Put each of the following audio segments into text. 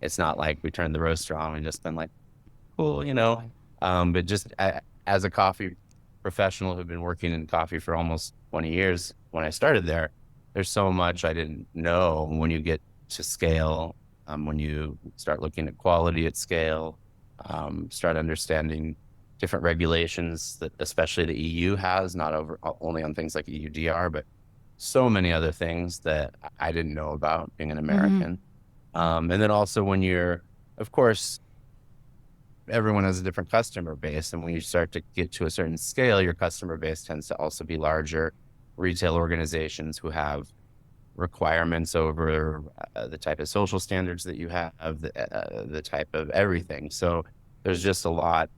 It's not like we turned the roaster on and just been like, cool, but just as a coffee professional who've been working in coffee for almost 20 years, when I started there, there's so much I didn't know when you get to scale, when you start looking at quality at scale, start understanding different regulations that especially the EU has, not only on things like EUDR, but so many other things that I didn't know about being an American. And then also when you're, of course, everyone has a different customer base. And when you start to get to a certain scale, your customer base tends to also be larger retail organizations who have requirements over the type of social standards that you have, the type of everything. So there's just a lot.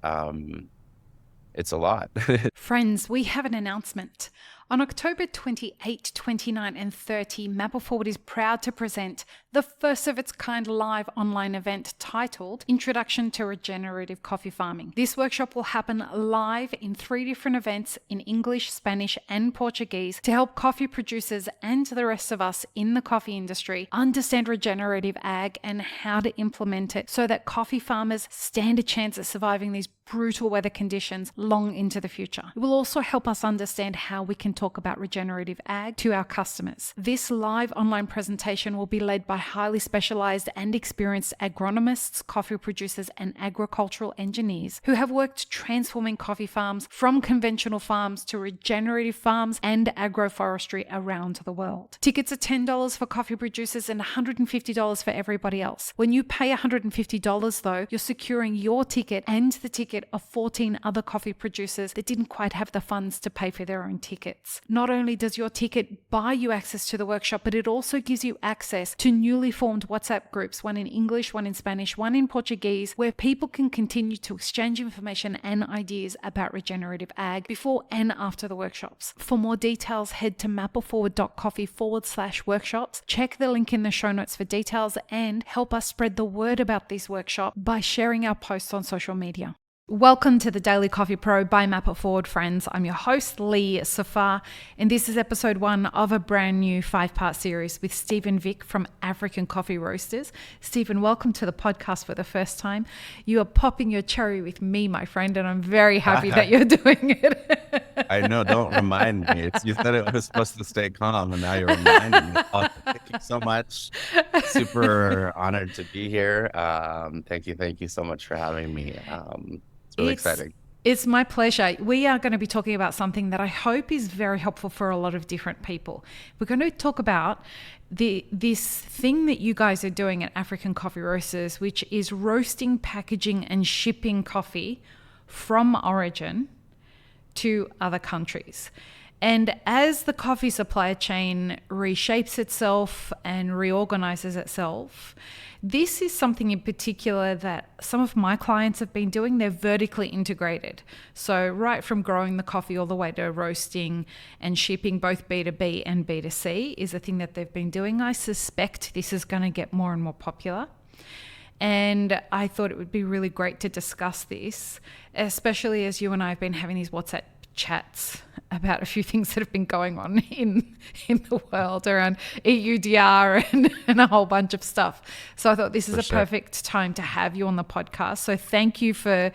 It's a lot. Friends, we have an announcement. On October 28, 29, and 30, Maple Forward is proud to present the first of its kind live online event titled Introduction to Regenerative Coffee Farming. This workshop will happen live in 3 different events in English, Spanish, and Portuguese to help coffee producers and the rest of us in the coffee industry understand regenerative ag and how to implement it so that coffee farmers stand a chance at surviving these brutal weather conditions long into the future. It will also help us understand how we can talk about regenerative ag to our customers. This live online presentation will be led by highly specialized and experienced agronomists, coffee producers, and agricultural engineers who have worked transforming coffee farms from conventional farms to regenerative farms and agroforestry around the world. Tickets are $10 for coffee producers and $150 for everybody else. When you pay $150 though, you're securing your ticket and the ticket of 14 other coffee producers that didn't quite have the funds to pay for their own tickets. Not only does your ticket buy you access to the workshop, but it also gives you access to newly formed WhatsApp groups, one in English, one in Spanish, one in Portuguese, where people can continue to exchange information and ideas about regenerative ag before and after the workshops. For more details, head to mapleforward.coffee/workshops. Check the link in the show notes for details and help us spread the word about this workshop by sharing our posts on social media. Welcome to the Daily Coffee Pro by Map It Forward, friends. I'm your host, Lee Safar, and this is episode 1 of a brand new 5-part series with Stephen Vick from African Coffee Roasters. Stephen, welcome to the podcast for the first time. You are popping your cherry with me, my friend, and I'm very happy that you're doing it. I know, don't remind me. You said it was supposed to stay calm, and now you're reminding me. Oh, thank you so much. Super honored to be here. Thank you so much for having me. It's really exciting. It's my pleasure. We are going to be talking about something that I hope is very helpful for a lot of different people. We're going to talk about this thing that you guys are doing at African Coffee Roasters, which is roasting, packaging, and shipping coffee from origin to other countries. And as the coffee supply chain reshapes itself and reorganizes itself, this is something in particular that some of my clients have been doing. They're vertically integrated. So right from growing the coffee all the way to roasting and shipping, both B2B and B2C is a thing that they've been doing. I suspect this is going to get more and more popular. And I thought it would be really great to discuss this, especially as you and I have been having these WhatsApp chats about a few things that have been going on in the world around EUDR and a whole bunch of stuff. So I thought this is a perfect time to have you on the podcast. So thank you for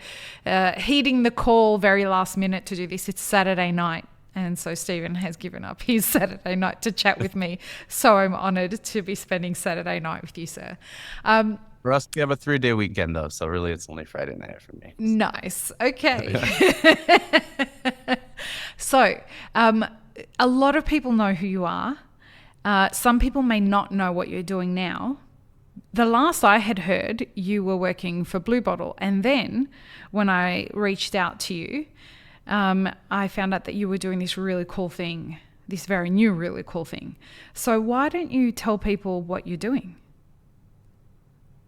heeding the call very last minute to do this. It's Saturday night. And so Stephen has given up his Saturday night to chat with me. So I'm honored to be spending Saturday night with you, sir. For us, we have a 3-day weekend, though, so really it's only Friday night for me. Nice. Okay. So a lot of people know who you are. Some people may not know what you're doing now. The last I had heard, you were working for Blue Bottle. And then when I reached out to you, I found out that you were doing this really cool thing, this very new, really cool thing. So why don't you tell people what you're doing?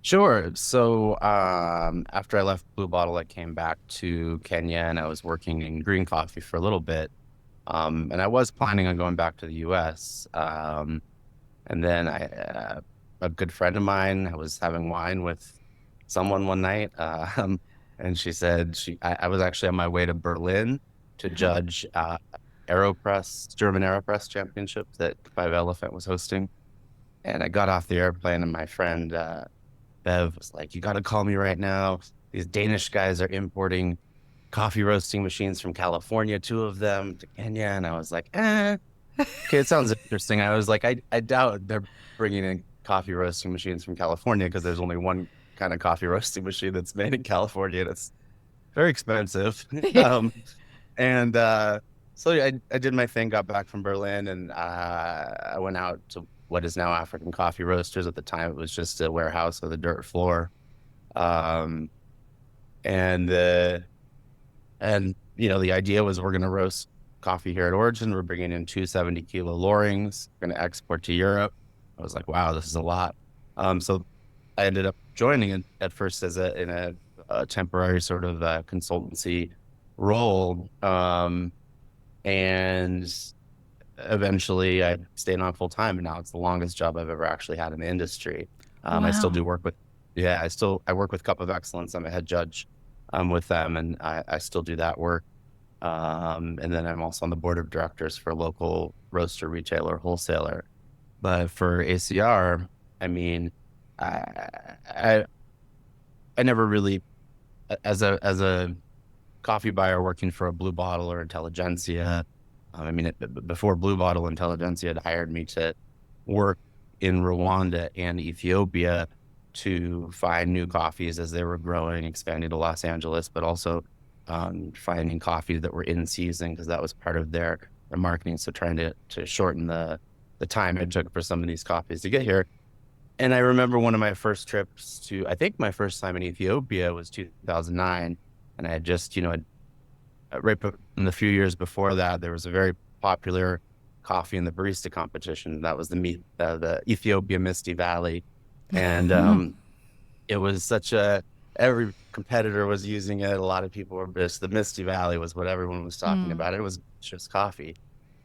Sure. So after I left Blue Bottle, I came back to Kenya and I was working in green coffee for a little bit. And I was planning on going back to the US. And then a good friend of mine, I was having wine with someone one night. And she said, I was actually on my way to Berlin to judge German AeroPress championship that 5 Elephant was hosting. And I got off the airplane and my friend Bev was like, "You got to call me right now. These Danish guys are importing coffee roasting machines from California, 2 of them to Kenya." And I was like, okay, it sounds interesting. I was like, I doubt they're bringing in coffee roasting machines from California because there's only one kind of coffee roasting machine that's made in California. That's very expensive. Yeah. And so I did my thing, got back from Berlin, and I went out to what is now African Coffee Roasters. At the time, it was just a warehouse with a dirt floor. Um, and the idea was we're going to roast coffee here at Origin. We're bringing in 270-kilo loorings. We're going to export to Europe. I was like, wow, this is a lot. So I ended up joining it at first as in a temporary sort of consultancy role. And eventually I stayed on full time, and now it's the longest job I've ever actually had in the industry. I still do Wow. work with, I work with Cup of Excellence. I'm a head judge with them, and I still do that work. And then I'm also on the board of directors for a local roaster, retailer, wholesaler. But for ACR, I mean, I, I, I never really, as a coffee buyer working for a Blue Bottle or Intelligentsia. I mean, before Blue Bottle, Intelligentsia had hired me to work in Rwanda and Ethiopia to find new coffees as they were growing, expanding to Los Angeles, but also finding coffees that were in season because that was part of their marketing. So trying to shorten the time it took for some of these coffees to get here. And I remember one of my first trips I think my first time in Ethiopia was 2009. And I had just, right in the few years before that, there was a very popular coffee in the barista competition. That was the Ethiopia Misty Valley. And it was every competitor was using it. A lot of people were just, the Misty Valley was what everyone was talking about. It was just coffee.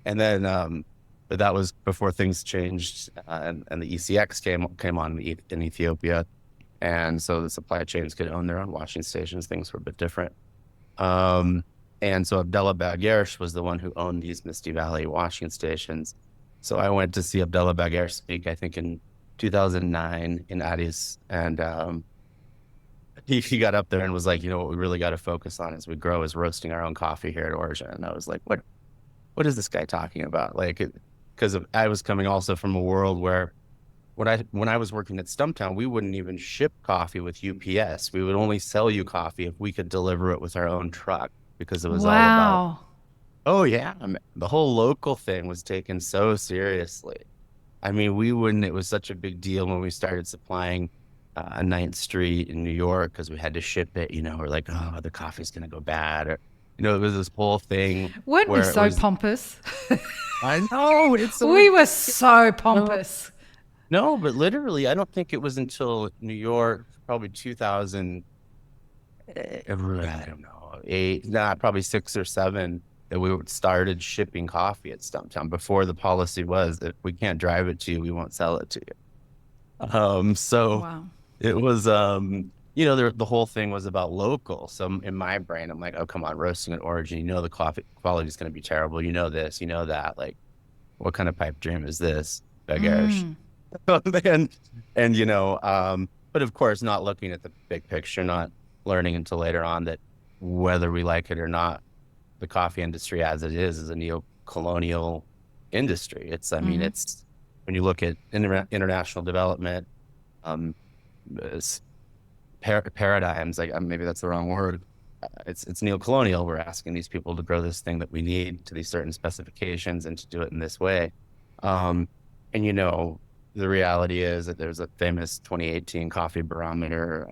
And then, but that was before things changed, and the ECX came on in Ethiopia. And so the supply chains could own their own washing stations. Things were a bit different. Um, and so Abdullah Baghersh was the one who owned these Misty Valley washing stations. So I went to see Abdullah Baghersh speak, I think in 2009 in Addis. And he got up there and was like, what we really got to focus on as we grow is roasting our own coffee here at Origin. And I was like, what is this guy talking about? Like, because I was coming also from a world where when I was working at Stumptown, we wouldn't even ship coffee with UPS. We would only sell you coffee if we could deliver it with our own truck because it was all about, Wow. oh yeah, the whole local thing was taken so seriously. I mean, it was such a big deal when we started supplying Ninth Street in New York because we had to ship it, we're like, oh, the coffee's going to go bad. Or, it was this whole thing Weren't we where it so was, pompous? I know, it's so We were ridiculous. so pompous. No, but literally, I don't think it was until New York, probably 2000, I don't know, probably 6 or 7, that we started shipping coffee at Stumptown. Before, the policy was, if we can't drive it to you, we won't sell it to you. So Wow. it was, the whole thing was about local. So in my brain, I'm like, oh, come on, roasting at Origin, the coffee quality is going to be terrible. You know this, you know that. Like, what kind of pipe dream is this, Begesh? But of course, not looking at the big picture, not learning until later on that whether we like it or not, the coffee industry as it is a neo-colonial industry. I mean, it's when you look at international development, paradigms, like maybe that's the wrong word. It's neo-colonial. We're asking these people to grow this thing that we need to these certain specifications and to do it in this way. And the reality is that there's a famous 2018 coffee barometer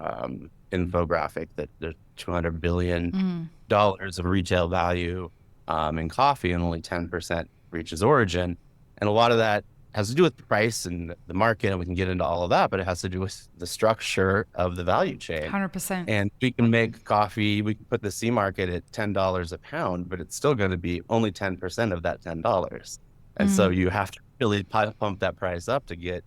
infographic that there's $200 billion of retail value in coffee, and only 10% reaches origin. And a lot of that has to do with price and the market, and we can get into all of that, but it has to do with the structure of the value chain. 100%. And we can make coffee, we can put the C market at $10 a pound, but it's still going to be only 10% of that $10. And so you have to really pump that price up to get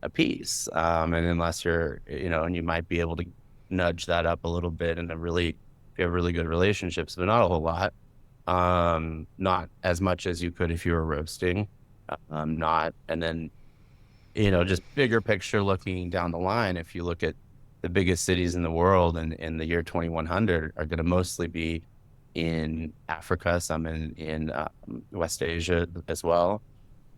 a piece. And unless and you might be able to nudge that up a little bit if you have really good relationships, but not a whole lot. Not as much as you could if you were roasting. And then, just bigger picture looking down the line, if you look at the biggest cities in the world in the year 2100 are going to mostly be in Africa, some in West Asia as well.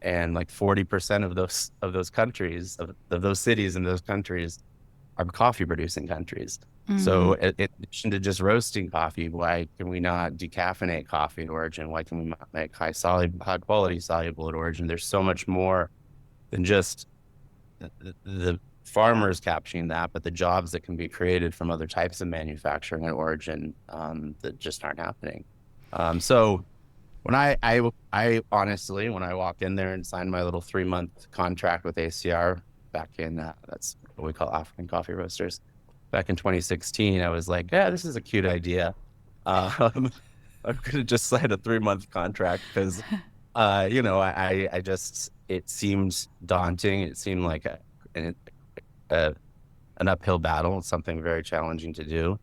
And like 40% of those countries, of those cities in those countries, are coffee producing countries. So in addition to just roasting coffee, why can we not decaffeinate coffee at origin? Why can we not make high quality soluble at origin? There's so much more than just the farmers capturing that, but the jobs that can be created from other types of manufacturing at origin that just aren't happening. So when I honestly, when I walked in there and signed my little 3-month contract with ACR back in, that's what we call African Coffee Roasters, back in 2016, I was like, yeah, this is a cute idea. I could have just signed a 3-month contract because, I just, it seemed daunting. It seemed like an uphill battle. It's something very challenging to do.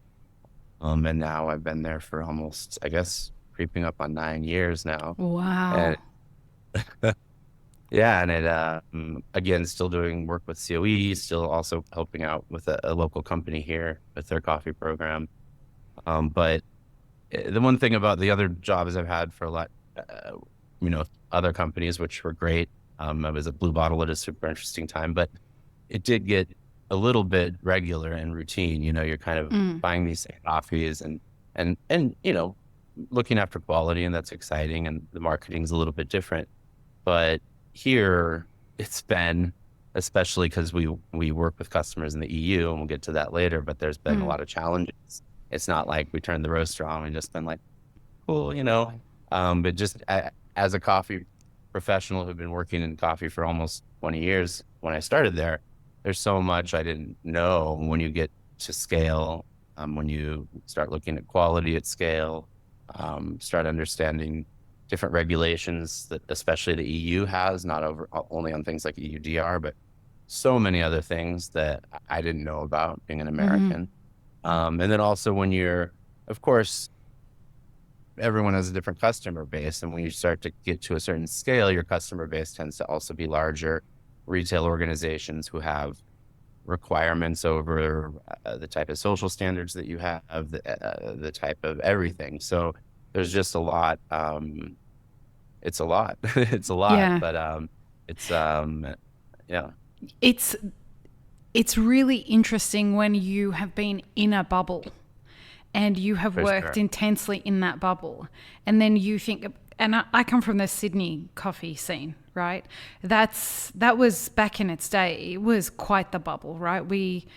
And now I've been there for almost, I guess, creeping up on 9 years now. Wow. And yeah, and it again, still doing work with COE, still also helping out with a local company here with their coffee program. But the one thing about the other jobs I've had for a lot, other companies, which were great. I was at Blue Bottle at a super interesting time, but it did get a little bit regular and routine. You're kind of buying these coffees and looking after quality, and that's exciting. And the marketing's a little bit different, but here it's been, especially because we work with customers in the EU, and we'll get to that later, but there's been a lot of challenges. It's not like we turned the roaster on and just been like, cool, but just as a coffee professional who've been working in coffee for almost 20 years, when I started there's so much I didn't know when you get to scale, when you start looking at quality at scale, start understanding different regulations that especially the EU has, not only on things like EUDR, but so many other things that I didn't know about being an American. And then also when you're, of course, everyone has a different customer base. And when you start to get to a certain scale, your customer base tends to also be larger retail organizations who have requirements over the type of social standards that you have, the type of everything. So there's just a lot. It's a lot. It's a lot, Yeah. but yeah. It's really interesting when you have been in a bubble and you have For worked sure. intensely in that bubble, and then you think, and I come from the Sydney coffee scene, right? That was back in its day. It was quite the bubble, right? We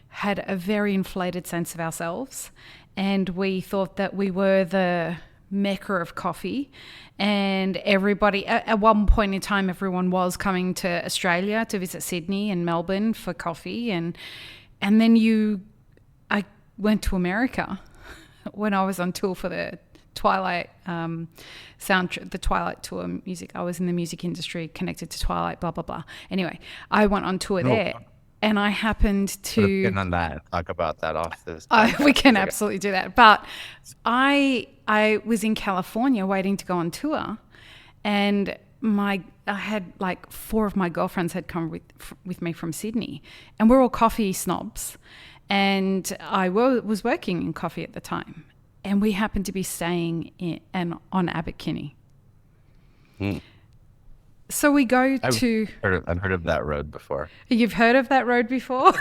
had a very inflated sense of ourselves, and we thought that we were the mecca of coffee, and everybody at one point in time, everyone was coming to Australia to visit Sydney and Melbourne for coffee, and then I went to America when I was on tour for the Twilight the Twilight tour music. I was in the music industry connected to Twilight, blah blah blah. Anyway, I went on tour there, and I happened to Getting on that, talk about that off this. we can absolutely do that. But I was in California waiting to go on tour, and I had like 4 of my girlfriends had come with me from Sydney, and we're all coffee snobs, and I was working in coffee at the time, and we happened to be staying on Abbot Kinney. So we go to... I've heard of that road before. You've heard of that road before?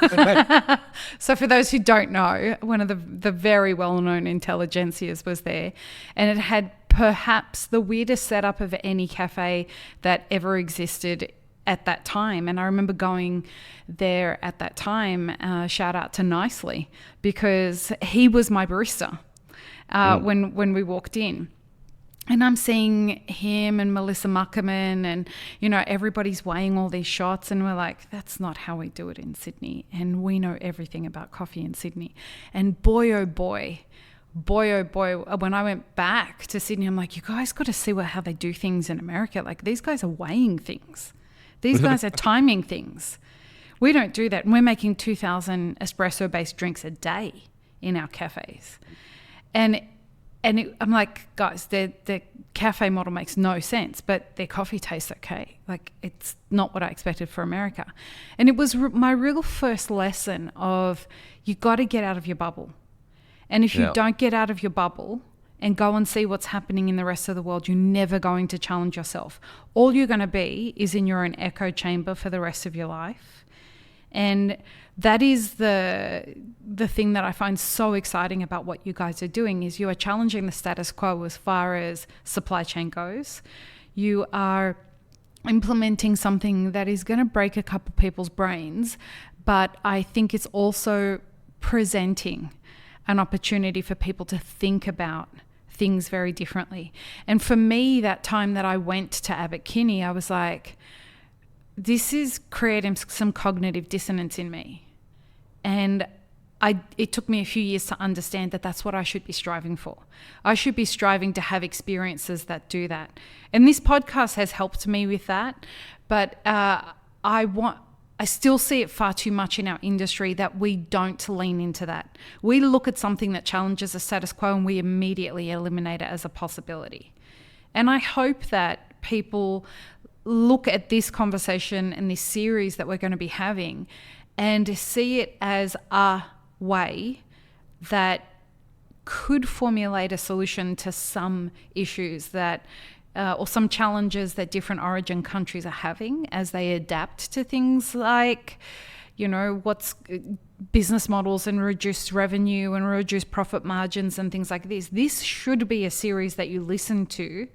So for those who don't know, one of the very well-known intelligentsias was there, and it had perhaps the weirdest setup of any cafe that ever existed at that time. And I remember going there at that time, shout out to Nicely, because he was my barista when we walked in. And I'm seeing him and Melissa Muckerman and, everybody's weighing all these shots, and we're like, that's not how we do it in Sydney. And we know everything about coffee in Sydney. And boy, oh boy, when I went back to Sydney, I'm like, you guys got to see how they do things in America. Like, these guys are weighing things. These guys are timing things. We don't do that. And we're making 2,000 espresso-based drinks a day in our cafes. And And I'm like, guys, the cafe model makes no sense, but their coffee tastes okay. Like, it's not what I expected for America. And it was my real first lesson of, you got to get out of your bubble. And if you Yeah. don't get out of your bubble and go and see what's happening in the rest of the world, you're never going to challenge yourself. All you're going to be is in your own echo chamber for the rest of your life. And that is the thing that I find so exciting about what you guys are doing, is you are challenging the status quo as far as supply chain goes. You are implementing something that is going to break a couple people's brains, but I think it's also presenting an opportunity for people to think about things very differently. And for me, that time that I went to Abbot Kinney, I was like, this is creating some cognitive dissonance in me. And it took me a few years to understand that that's what I should be striving for. I should be striving to have experiences that do that. And this podcast has helped me with that. But I still see it far too much in our industry that we don't lean into that. We look at something that challenges the status quo and we immediately eliminate it as a possibility. And I hope that people look at this conversation and this series that we're going to be having and see it as a way that could formulate a solution to some issues that or some challenges that different origin countries are having as they adapt to things like, what's business models and reduced revenue and reduced profit margins and things like this. This should be a series that you listen to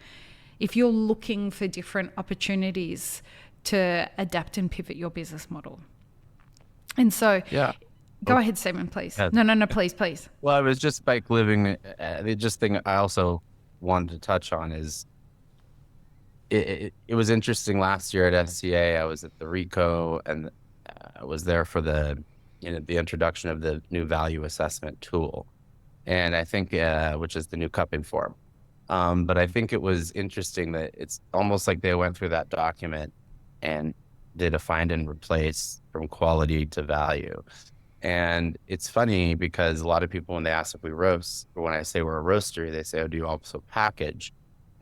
if you're looking for different opportunities to adapt and pivot your business model. And so, go ahead, Stephen, please. No, please. Well, I was just like living. The just thing I also wanted to touch on is it was interesting last year at SCA. I was at the RICO and I was there for the introduction of the new value assessment tool, and I think which is the new cupping form. But I think it was interesting that it's almost like they went through that document and did a find and replace from quality to value. And it's funny because a lot of people, when they ask if we roast, or when I say we're a roastery, they say, oh, do you also package?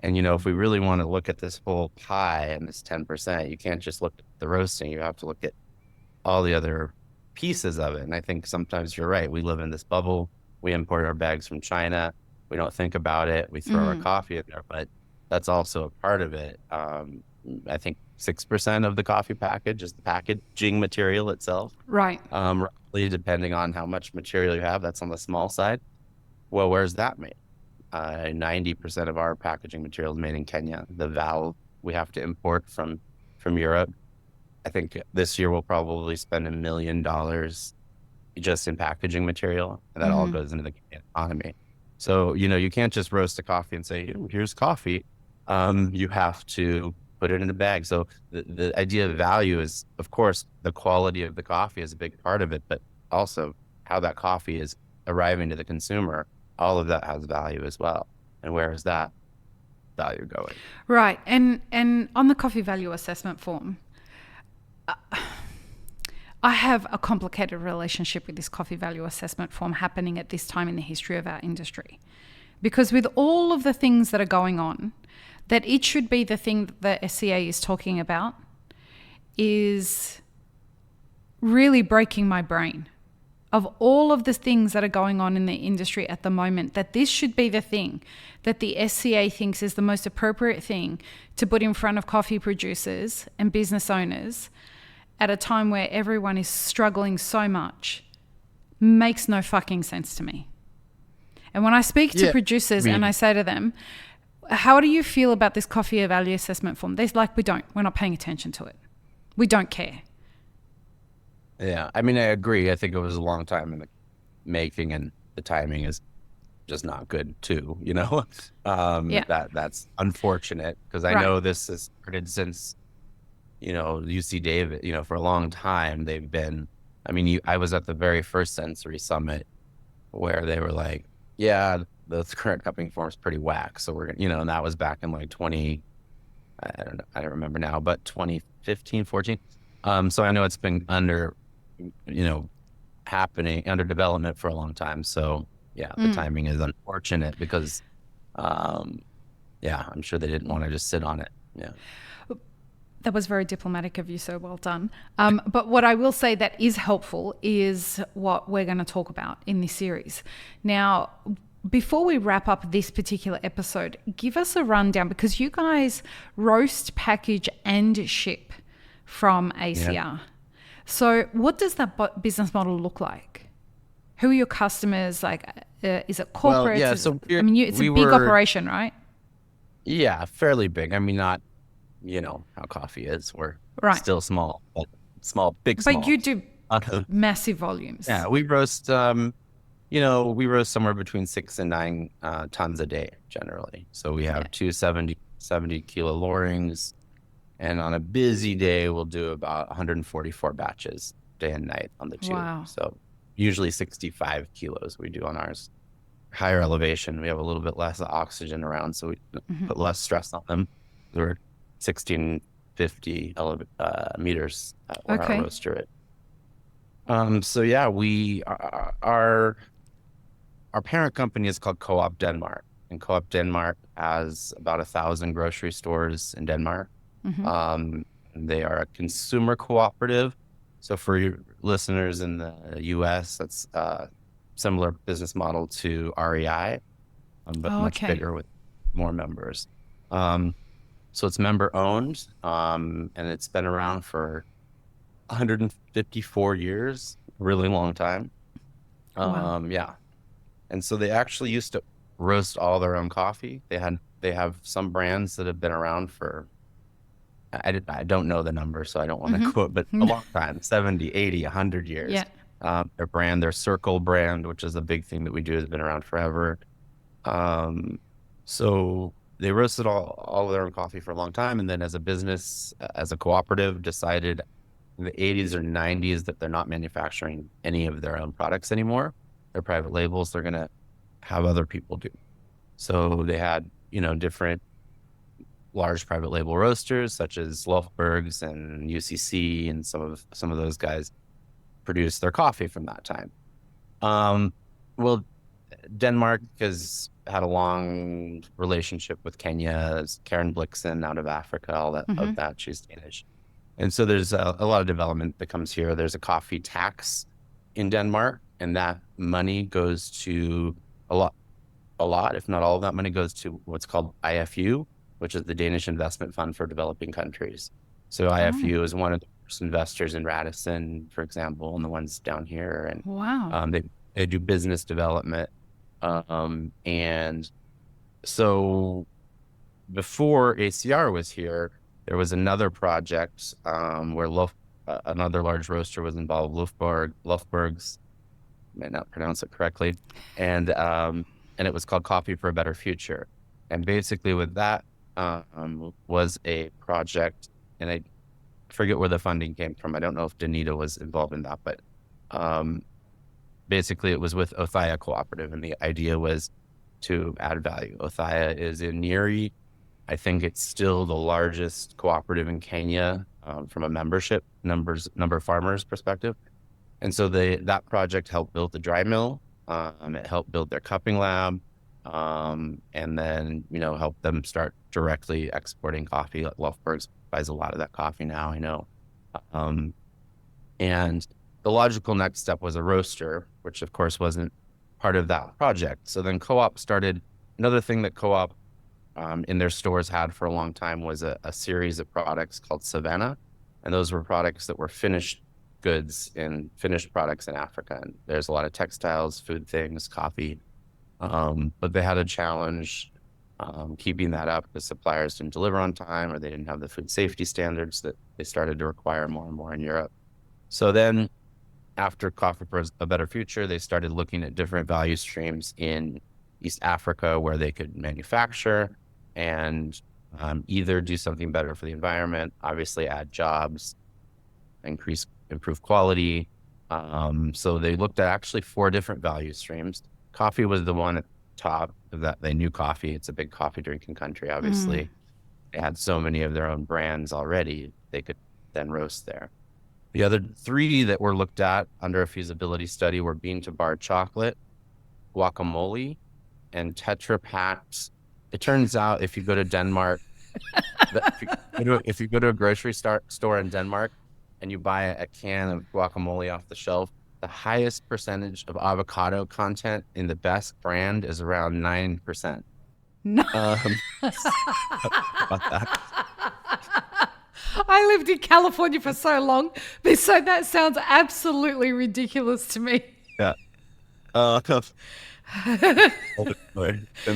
And, if we really want to look at this whole pie and this 10%, you can't just look at the roasting. You have to look at all the other pieces of it. And I think sometimes you're right. We live in this bubble. We import our bags from China. We don't think about it. We throw our coffee in there, but that's also a part of it. I think 6% of the coffee package is the packaging material itself. Right. Roughly, depending on how much material you have, that's on the small side. Well, where's that made? 90% of our packaging material is made in Kenya. The valve we have to import from Europe. I think this year we'll probably spend $1 million just in packaging material, and that all goes into the economy. So, you can't just roast a coffee and say, here's coffee. You have to put it in a bag. So the idea of value is, of course, the quality of the coffee is a big part of it, but also how that coffee is arriving to the consumer. All of that has value as well. And where is that value going? Right. And on the coffee value assessment form, I have a complicated relationship with this coffee value assessment form happening at this time in the history of our industry. Because with all of the things that are going on, that it should be the thing that the SCA is talking about is really breaking my brain. Of all of the things that are going on in the industry at the moment, that this should be the thing that the SCA thinks is the most appropriate thing to put in front of coffee producers and business owners at a time where everyone is struggling so much, makes no fucking sense to me. And when I speak to producers and I say to them, how do you feel about this coffee value assessment form? They're like, we're not paying attention to it. We don't care. Yeah, I agree. I think it was a long time in the making, and the timing is just not good too, That's unfortunate, because I know this has started since, UC Davis, for a long time. They've been, I was at the very first sensory summit where they were like, yeah, the current cupping form is pretty whack. So we're, and that was back in like I don't remember now, but 2015, 14. So I know it's been under development for a long time. So yeah, the timing is unfortunate because Yeah, I'm sure they didn't want to just sit on it. Yeah. That was very diplomatic of you, so well done. But what I will say that is helpful is what we're going to talk about in this series. Now, before we wrap up this particular episode, give us a rundown, because you guys roast, package, and ship from ACR. Yeah. So what does that business model look like? Who are your customers? Like, is it Well, corporates? yeah. Is it, So I mean, it's a we big were, operation, right? yeah, fairly big. I mean, not, how coffee is. We're Right. still small, but small, big, But you small. do Uh, massive volumes. yeah, we roast somewhere between 6 and 9 tons a day generally. So we Yeah. have two 70 kilo loarings, and on a busy day, we'll do about 144 batches day and night on the two. Wow. So usually 65 kilos we do on ours. Higher elevation, we have a little bit less oxygen around, so we put less stress on them. We're 1650 meters where our Okay. roaster is. So yeah, our parent company is called Co-op Denmark, and Co-op Denmark has about 1,000 grocery stores in Denmark. They are a consumer cooperative. So for your listeners in the US, that's a similar business model to REI, but Oh, much okay. bigger with more members. Um, so it's member owned, and it's been around for 154 years, really long time. Wow. Yeah. And so they actually used to roast all their own coffee. They have some brands that have been around for, I don't know the number, so I don't want to quote, but a long time, 70, 80, 100 years. Yeah. Their Circle brand, which is a big thing that we do, has been around forever. So they roasted all of their own coffee for a long time. And then as a business, as a cooperative, decided in the 80s or 90s that they're not manufacturing any of their own products anymore. They're private labels. They're going to have other people do. So they had, different large private label roasters such as Lofberg's and UCC, and some of those guys produce their coffee from that time. Well, Denmark has had a long relationship with Kenya. Karen Blixen out of Africa, all that of that. She's Danish. And so there's a lot of development that comes here. There's a coffee tax in Denmark, and that money goes to a lot, if not all of that money goes to what's called IFU, which is the Danish Investment Fund for Developing Countries. So Oh, IFU is one of the first investors in Radisson, for example, and the ones down here. And wow. they do business development. And so before ACR was here, there was another project where another large roaster was involved, Lofberg's, may not pronounce it correctly, and it was called Coffee for a Better Future. And basically, with that was a project, and I forget where the funding came from. I don't know if Danita was involved in that, but basically, it was with Othaya Cooperative, and the idea was to add value. Othaya is in Nyeri. I think it's still the largest cooperative in Kenya from a number of farmers perspective. And so that project helped build the dry mill. It helped build their cupping lab, and then helped them start directly exporting coffee. Lofberg's buys a lot of that coffee now, I know. And the logical next step was a roaster, which of course wasn't part of that project. So then Co-op started. Another thing that Co-op in their stores had for a long time was a series of products called Savannah. And those were products that were finished goods and finished products in Africa. And there's a lot of textiles, food things, coffee. But they had a challenge keeping that up because suppliers didn't deliver on time, or they didn't have the food safety standards that they started to require more and more in Europe. So then after Coffee for a Better Future, they started looking at different value streams in East Africa where they could manufacture and either do something better for the environment, obviously add jobs, improve quality. So they looked at actually 4 different value streams. Coffee was the one at the top of that. They knew coffee. It's a big coffee drinking country, obviously. They had so many of their own brands already, they could then roast there. The other 3 that were looked at under a feasibility study were bean to bar chocolate, guacamole, and Tetra Pak's it turns out if you go to Denmark, if you go to a grocery store in Denmark and you buy a can of guacamole off the shelf, the highest percentage of avocado content in the best brand is around 9%. No. About that. I lived in California for so long, so that sounds absolutely ridiculous to me. Yeah. In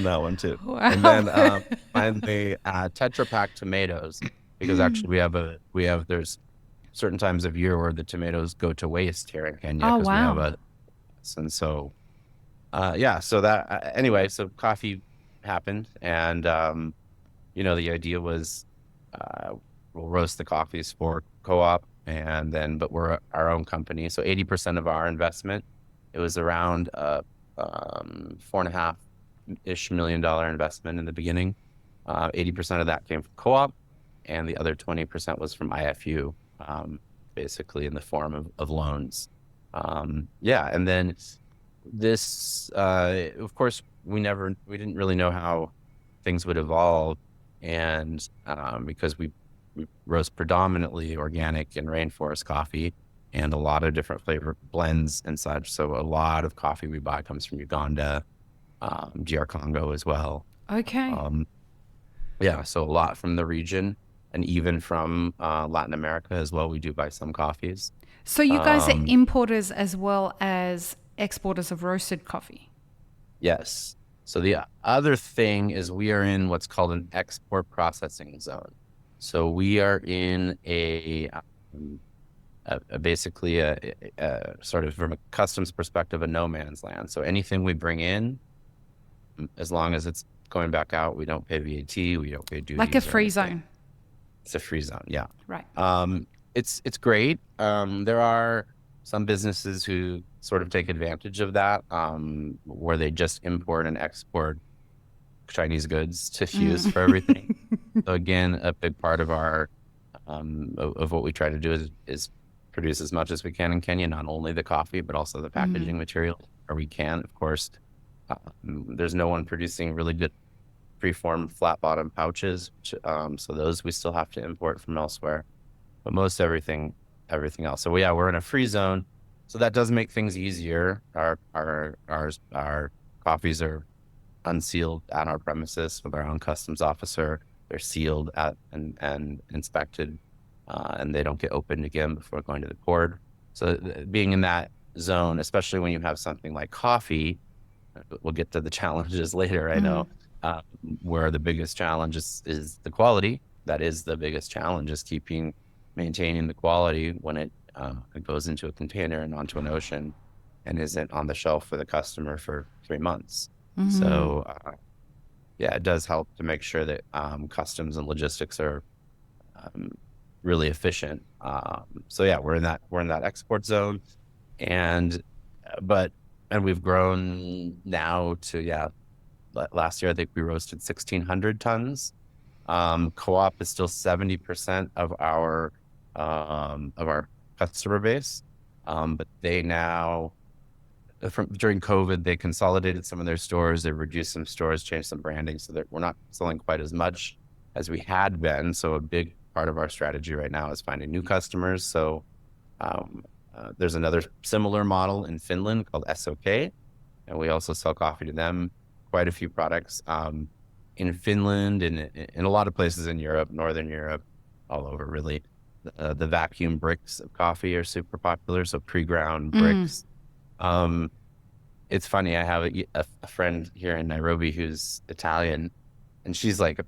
that one too. Wow. And then finally Tetra Pak tomatoes, because actually there's certain times of year where the tomatoes go to waste here in Kenya Oh, because wow. we have and so so that anyway, so coffee happened, and the idea was we'll roast the coffees for co-op, and then but we're our own company, so 80% of our investment, it was around $4.5-ish million investment in the beginning. 80% of that came from co-op, and the other 20% was from IFU, basically in the form of loans. And then this, of course, we didn't really know how things would evolve, and because we roast predominantly organic and rainforest coffee, and a lot of different flavor blends and such. So a lot of coffee we buy comes from Uganda, DR Congo as well. Okay. So a lot from the region, and even from Latin America as well. We do buy some coffees. So you guys are importers as well as exporters of roasted coffee? Yes. So the other thing is we are in what's called an export processing zone. So we are in basically a sort of, from a customs perspective, a no man's land. So anything we bring in, as long as it's going back out, we don't pay VAT, we don't pay duties. Like a free zone. It's a free zone, yeah. Right. It's great. There are some businesses who sort of take advantage of that, where they just import and export Chinese goods to Fuse for everything. So again, a big part of our of what we try to do is produce as much as we can in Kenya, not only the coffee but also the packaging material, or we can, of course. There's no one producing really good preformed flat bottom pouches, so those we still have to import from elsewhere. But most everything else. So yeah, we're in a free zone, so that does make things easier. Our coffees are unsealed at our premises with our own customs officer. They're sealed and inspected, and they don't get opened again before going to the port. So being in that zone, especially when you have something like coffee, we'll get to the challenges later, I know, where the biggest challenge is the quality. That is the biggest challenge, is maintaining the quality when it goes into a container and onto an ocean and isn't on the shelf for the customer for 3 months. So it does help to make sure that customs and logistics are really efficient. We're in that export zone, and we've grown now to last year I think we roasted 1,600 tons. Co-op is still 70% of our customer base, but they now, during COVID, they consolidated some of their stores, they reduced some stores, changed some branding, so that we're not selling quite as much as we had been. So a big part of our strategy right now is finding new customers. So there's another similar model in Finland called SOK, and we also sell coffee to them. Quite a few products in Finland and in a lot of places in Europe, Northern Europe, all over really. The vacuum bricks of coffee are super popular, so pre-ground bricks. It's funny, I have a friend here in Nairobi who's Italian, and she's like a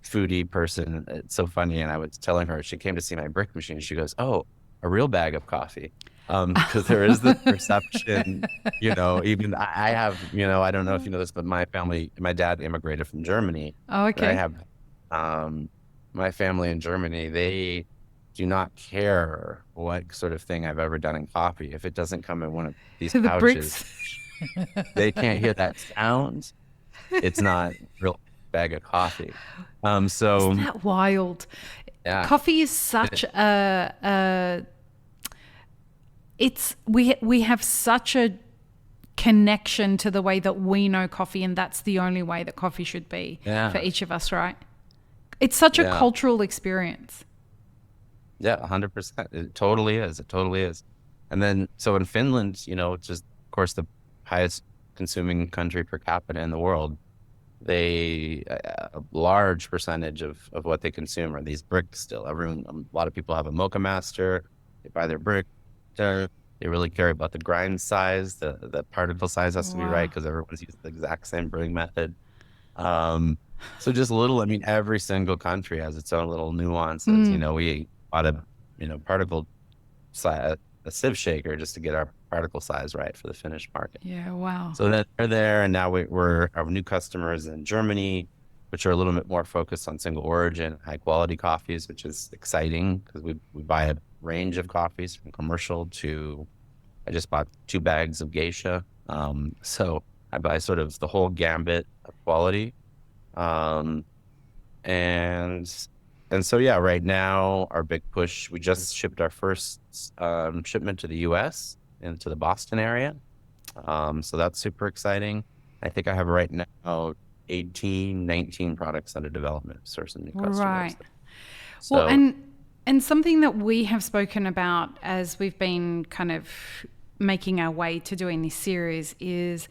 foodie person. It's so funny, and I was telling her, she came to see my brick machine, she goes, "Oh, a real bag of coffee." Because there is the perception, even I have, I don't know if you know this, but my dad immigrated from Germany. Oh, okay. I have my family in Germany, they do not care what sort of thing I've ever done in coffee. If it doesn't come in one of these pouches, they can't hear that sound. It's not a real bag of coffee. So isn't that wild? Yeah. Coffee is such we have such a connection to the way that we know coffee, and that's the only way that coffee should be for each of us, right? It's such a cultural experience. Yeah, 100%. It totally is. It totally is. And then, so in Finland, which is, of course, the highest consuming country per capita in the world, a large percentage of what they consume are these bricks still. A lot of people have a Mocha Master. They buy their brick. They really care about the grind size. The particle size has to be right because everyone's using the exact same brewing method. So just every single country has its own little nuances. We bought a particle size, a sieve shaker just to get our particle size right for the Finnish market. Yeah, wow. So then they're there, and now we're our new customers in Germany, which are a little bit more focused on single origin, high quality coffees, which is exciting because we buy a range of coffees from commercial to, I just bought 2 bags of geisha. So I buy sort of the whole gambit of quality. And so, yeah, right now our big push, we just shipped our first shipment to the US into the Boston area. So that's super exciting. I think I have right now 18, 19 products under development, sourcing new customers. Right. So, well, and something that we have spoken about as we've been kind of making our way to doing this series is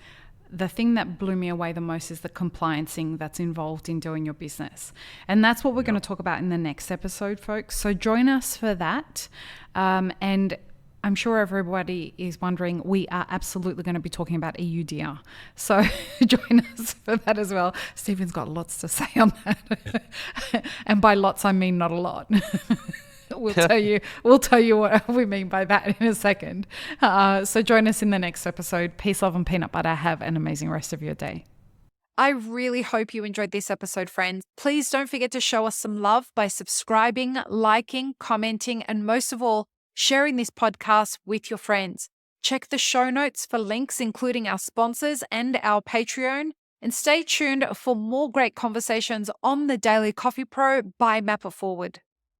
the thing that blew me away the most is the compliancing that's involved in doing your business. And that's what we're going to talk about in the next episode, folks. So join us for that. And I'm sure everybody is wondering, we are absolutely going to be talking about EUDR. So join us for that as well. Stephen's got lots to say on that. And by lots, I mean not a lot. We'll tell you what we mean by that in a second. So join us in the next episode. Peace, love, and peanut butter. Have an amazing rest of your day. I really hope you enjoyed this episode, friends. Please don't forget to show us some love by subscribing, liking, commenting, and most of all, sharing this podcast with your friends. Check the show notes for links, including our sponsors and our Patreon. And stay tuned for more great conversations on the Daily Coffee Pro by Map It Forward.